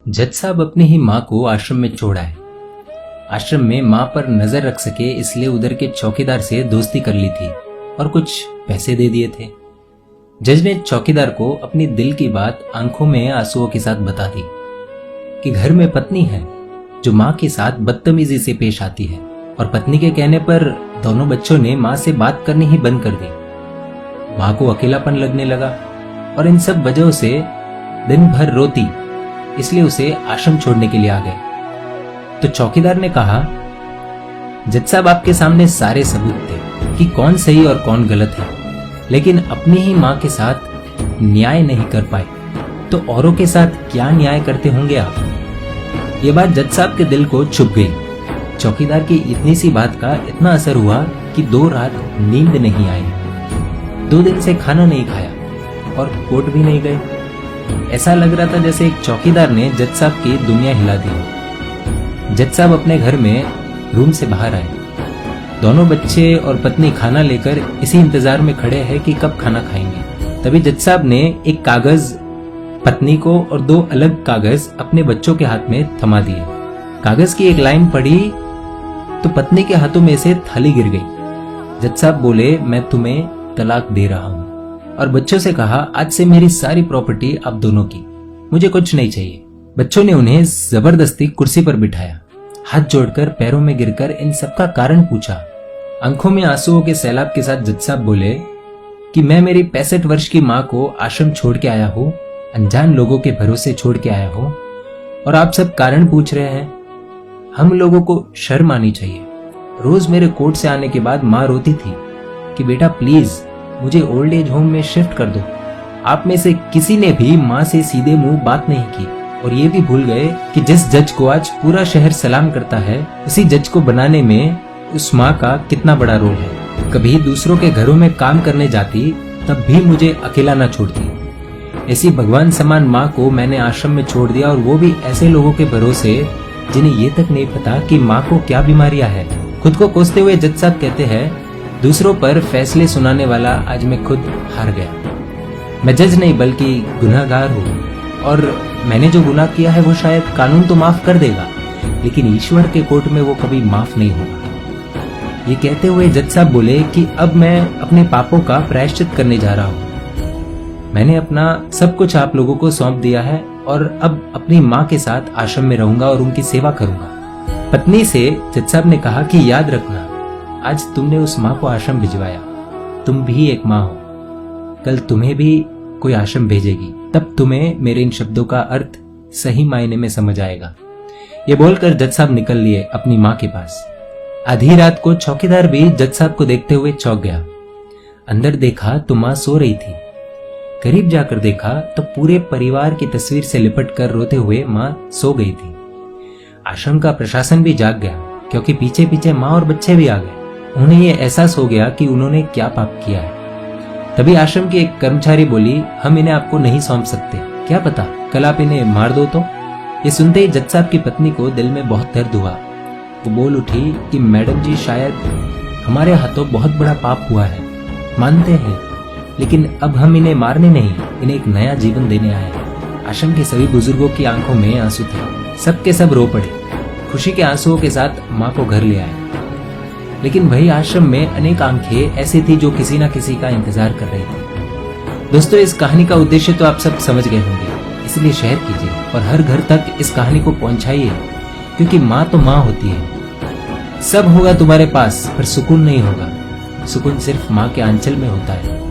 जज साहब अपनी ही माँ को आश्रम में छोड़ आए। आश्रम में माँ पर नजर रख सके इसलिए उधर के चौकीदार से दोस्ती कर ली थी और कुछ पैसे दे दिए थे। जज ने चौकीदार को अपनी दिल की बात आंखों में आंसुओं के साथ बता दी कि घर में पत्नी है जो माँ के साथ बदतमीजी से पेश आती है और पत्नी के कहने पर दोनों बच्चों ने माँ से बात करनी ही बंद कर दी। माँ को अकेलापन लगने लगा और इन सब वजहों से दिन भर रोती, इसलिए उसे आश्रम छोड़ने के लिए आ गए। तो चौकीदार ने कहा, जज साहब आपके सामने सारे सबूत थे कि कौन सही और कौन गलत है, लेकिन अपनी ही माँ के साथ न्याय नहीं कर पाए तो औरों के साथ क्या न्याय करते होंगे आप। ये बात जज साहब के दिल को छुप गई। चौकीदार की इतनी सी बात का इतना असर हुआ कि 2 रात नींद नहीं आई, 2 दिन से खाना नहीं खाया और कोर्ट भी नहीं गए। ऐसा लग रहा था जैसे एक चौकीदार ने जज साहब की दुनिया हिला दी। जज साहब अपने घर में रूम से बाहर आए। दोनों बच्चे और पत्नी खाना लेकर इसी इंतजार में खड़े हैं कि कब खाना खाएंगे। तभी जज साहब ने एक कागज पत्नी को और 2 अलग कागज अपने बच्चों के हाथ में थमा दिए। कागज की एक लाइन पढ़ी तो पत्नी के हाथों में से थाली गिर गई। जज साहब बोले, मैं तुम्हें तलाक दे रहा हूं, और बच्चों से कहा, आज से मेरी सारी प्रॉपर्टी आप दोनों की, मुझे कुछ नहीं चाहिए। बच्चों ने उन्हें जबरदस्ती कुर्सी पर बिठाया, हाथ जोड़कर पैरों में गिरकर इन सबका कारण पूछा। आंखों में आंसुओं के सैलाब के साथ जज साहब बोले कि मैं मेरी 65 वर्ष की माँ को आश्रम छोड़ के आया हूँ, अनजान लोगों के भरोसे छोड़ के आया हूँ, और आप सब कारण पूछ रहे हैं। हम लोगों को शर्म आनी चाहिए। रोज मेरे कोर्ट से आने के बाद माँ रोती थी कि बेटा प्लीज मुझे ओल्ड एज होम में शिफ्ट कर दो। आप में से किसी ने भी माँ से सीधे मुंह बात नहीं की और ये भी भूल गए कि जिस जज को आज पूरा शहर सलाम करता है, उसी जज को बनाने में उस माँ का कितना बड़ा रोल है। कभी दूसरों के घरों में काम करने जाती तब भी मुझे अकेला ना छोड़ती। ऐसी भगवान समान माँ को मैंने आश्रम में छोड़ दिया, और वो भी ऐसे लोगों के भरोसे जिन्हें ये तक नहीं पता कि माँ को क्या बीमारियां है। खुद को कोसते हुए जज साहब कहते हैं, दूसरों पर फैसले सुनाने वाला आज मैं खुद हार गया। मैं जज नहीं बल्कि गुनाहगार हूँ, और मैंने जो गुनाह किया है वो शायद कानून तो माफ कर देगा, लेकिन ईश्वर के कोर्ट में वो कभी माफ नहीं होगा। ये कहते हुए जज साहब बोले कि अब मैं अपने पापों का प्रायश्चित करने जा रहा हूँ। मैंने अपना सब कुछ आप लोगों को सौंप दिया है और अब अपनी माँ के साथ आश्रम में रहूंगा और उनकी सेवा करूंगा। पत्नी से जज साहब ने कहा कि याद रखना, आज तुमने उस माँ को आश्रम भिजवाया, तुम भी एक माँ हो, कल तुम्हें भी कोई आश्रम भेजेगी, तब तुम्हें मेरे इन शब्दों का अर्थ सही मायने में समझ आएगा। ये बोलकर जज साहब निकल लिए अपनी माँ के पास। आधी रात को चौकीदार भी जज साहब को देखते हुए चौंक गया। अंदर देखा तो माँ सो रही थी। करीब जाकर देखा तो पूरे परिवार की तस्वीर से लिपट कर रोते हुए माँ सो गई थी। आश्रम का प्रशासन भी जाग गया, क्योंकि पीछे पीछे माँ और बच्चे भी आ गए। उन्हें ये एहसास हो गया कि उन्होंने क्या पाप किया है। तभी आश्रम की एक कर्मचारी बोली, हम इन्हें आपको नहीं सौंप सकते, क्या पता कल आप इन्हें मार दो तो। ये सुनते ही जज साहब की पत्नी को दिल में बहुत दर्द हुआ। वो बोल उठी कि मैडम जी, शायद हमारे हाथों बहुत बड़ा पाप हुआ है, मानते हैं, लेकिन अब हम इन्हें मारने नहीं, इन्हें एक नया जीवन देने आए हैं। आश्रम के सभी बुजुर्गों की आंखों में आंसू थे, सबके सब रो पड़े। खुशी के आंसुओं के साथ माँ को घर ले आए। लेकिन वही आश्रम में अनेक आंखें ऐसी थी जो किसी न किसी का इंतजार कर रही थी। दोस्तों, इस कहानी का उद्देश्य तो आप सब समझ गए होंगे, इसलिए शेयर कीजिए और हर घर तक इस कहानी को पहुंचाइए, क्योंकि माँ तो माँ होती है। सब होगा तुम्हारे पास पर सुकून नहीं होगा। सुकून सिर्फ माँ के आंचल में होता है।